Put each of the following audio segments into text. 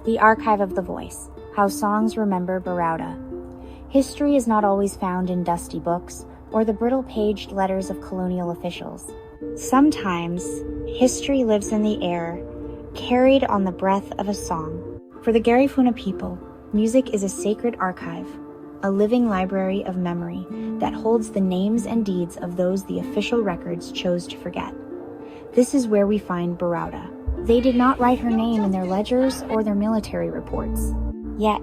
The Archive of the Voice, How Songs Remember Barauda. History is not always found in dusty books or the brittle-paged letters of colonial officials. Sometimes, history lives in the air, carried on the breath of a song. For the Garifuna people, music is a sacred archive, a living library of memory that holds the names and deeds of those the official records chose to forget. This is where we find Barauda. They did not write her name in their ledgers or their military reports. Yet,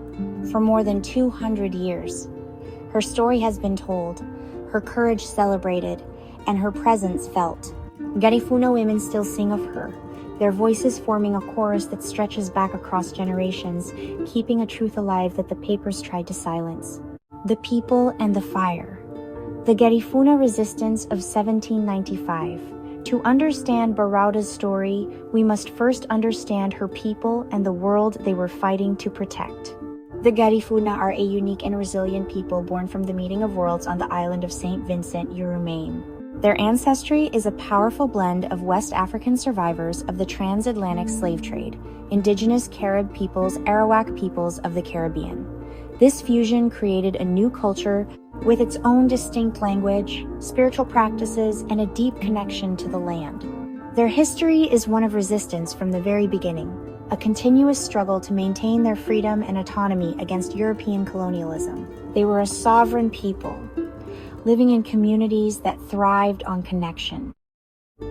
for more than 200 years, her story has been told, her courage celebrated, and her presence felt. Garifuna women still sing of her, their voices forming a chorus that stretches back across generations, keeping a truth alive that the papers tried to silence. The people and the fire. The Garifuna resistance of 1795. To understand Barauda's story, we must first understand her people and the world they were fighting to protect. The Garifuna are a unique and resilient people born from the meeting of worlds on the island of St. Vincent, Maine. Their ancestry is a powerful blend of West African survivors of the transatlantic slave trade, indigenous Carib peoples, Arawak peoples of the Caribbean. This fusion created a new culture with its own distinct language, spiritual practices, and a deep connection to the land. Their history is one of resistance from the very beginning, a continuous struggle to maintain their freedom and autonomy against European colonialism. They were a sovereign people, living in communities that thrived on connection.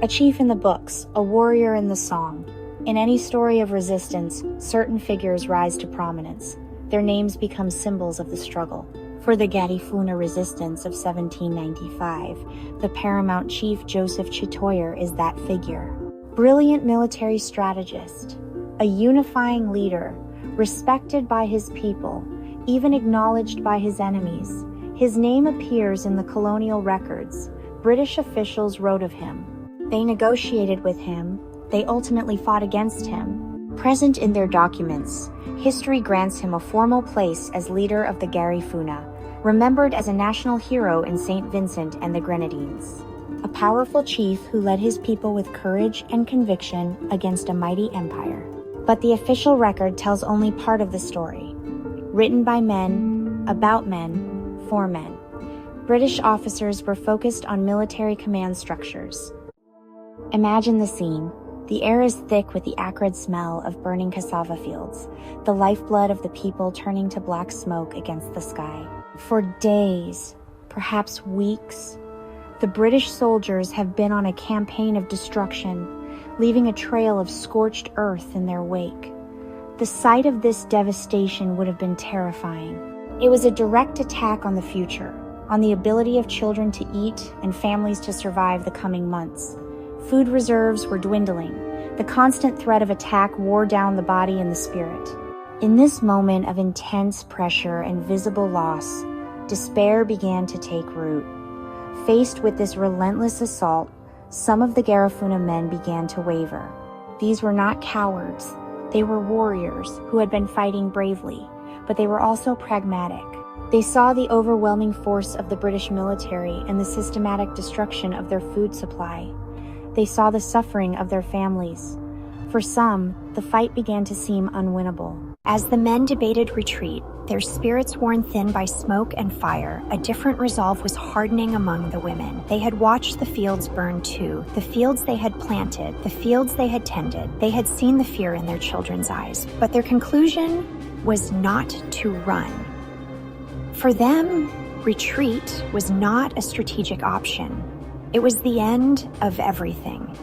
A chief in the books, a warrior in the song. In any story of resistance, certain figures rise to prominence. Their names become symbols of the struggle. For the Garifuna resistance of 1795, the paramount chief Joseph Chatoyer is that figure. Brilliant military strategist, a unifying leader, respected by his people, even acknowledged by his enemies. His name appears in the colonial records. British officials wrote of him. They negotiated with him. They ultimately fought against him. Present in their documents, history grants him a formal place as leader of the Garifuna, remembered as a national hero in St. Vincent and the Grenadines. A powerful chief who led his people with courage and conviction against a mighty empire. But the official record tells only part of the story. Written by men, about men, for men. British officers were focused on military command structures. Imagine the scene. The air is thick with the acrid smell of burning cassava fields, the lifeblood of the people turning to black smoke against the sky. For days, perhaps weeks, the British soldiers have been on a campaign of destruction, leaving a trail of scorched earth in their wake. The sight of this devastation would have been terrifying. It was a direct attack on the future, on the ability of children to eat and families to survive the coming months. Food reserves were dwindling. The constant threat of attack wore down the body and the spirit. In this moment of intense pressure and visible loss, despair began to take root. Faced with this relentless assault, some of the Garifuna men began to waver. These were not cowards. They were warriors who had been fighting bravely, but they were also pragmatic. They saw the overwhelming force of the British military and the systematic destruction of their food supply. They saw the suffering of their families. For some, the fight began to seem unwinnable. As the men debated retreat, their spirits worn thin by smoke and fire, a different resolve was hardening among the women. They had watched the fields burn too, the fields they had planted, the fields they had tended. They had seen the fear in their children's eyes, but their conclusion was not to run. For them, retreat was not a strategic option. It was the end of everything.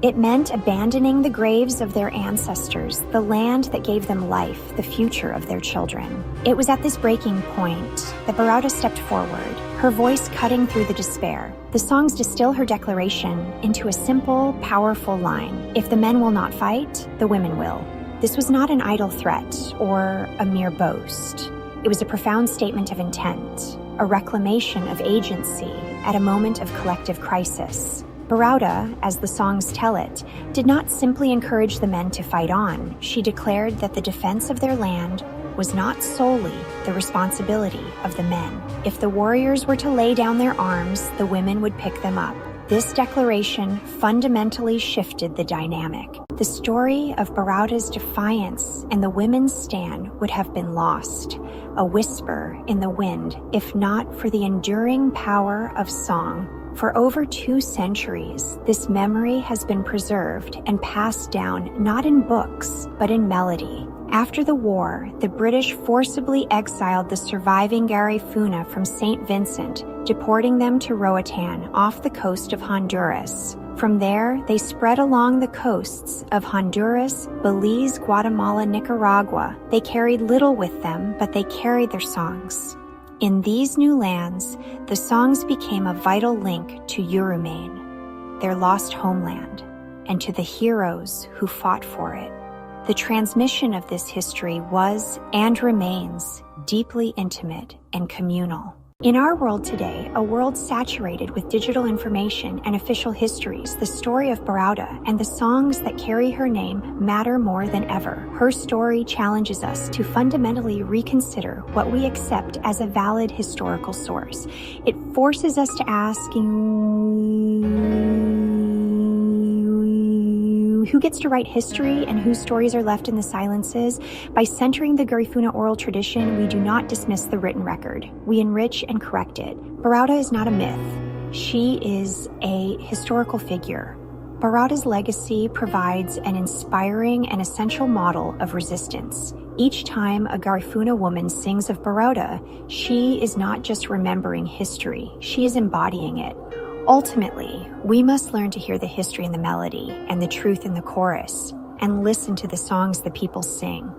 It meant abandoning the graves of their ancestors, the land that gave them life, the future of their children. It was at this breaking point that Barauda stepped forward, her voice cutting through the despair. The songs distill her declaration into a simple, powerful line. If the men will not fight, the women will. This was not an idle threat or a mere boast. It was a profound statement of intent, a reclamation of agency at a moment of collective crisis. Barauda, as the songs tell it, did not simply encourage the men to fight on. She declared that the defense of their land was not solely the responsibility of the men. If the warriors were to lay down their arms, the women would pick them up. This declaration fundamentally shifted the dynamic. The story of Barauda's defiance and the women's stand would have been lost, a whisper in the wind, if not for the enduring power of song. For over 2 centuries, this memory has been preserved and passed down not in books, but in melody. After the war, the British forcibly exiled the surviving Garifuna from St. Vincent, deporting them to Roatan off the coast of Honduras. From there, they spread along the coasts of Honduras, Belize, Guatemala, Nicaragua. They carried little with them, but they carried their songs. In these new lands, the songs became a vital link to Yurumain, their lost homeland, and to the heroes who fought for it. The transmission of this history was and remains deeply intimate and communal. In our world today, a world saturated with digital information and official histories, the story of Barauda and the songs that carry her name matter more than ever. Her story challenges us to fundamentally reconsider what we accept as a valid historical source. It forces us to ask, who gets to write history and whose stories are left in the silences? By centering the Garifuna oral tradition, we do not dismiss the written record. We enrich and correct it. Barauda is not a myth. She is a historical figure. Barauda's legacy provides an inspiring and essential model of resistance. Each time a Garifuna woman sings of Barauda, she is not just remembering history, she is embodying it. Ultimately, we must learn to hear the history in the melody and the truth in the chorus, and listen to the songs the people sing.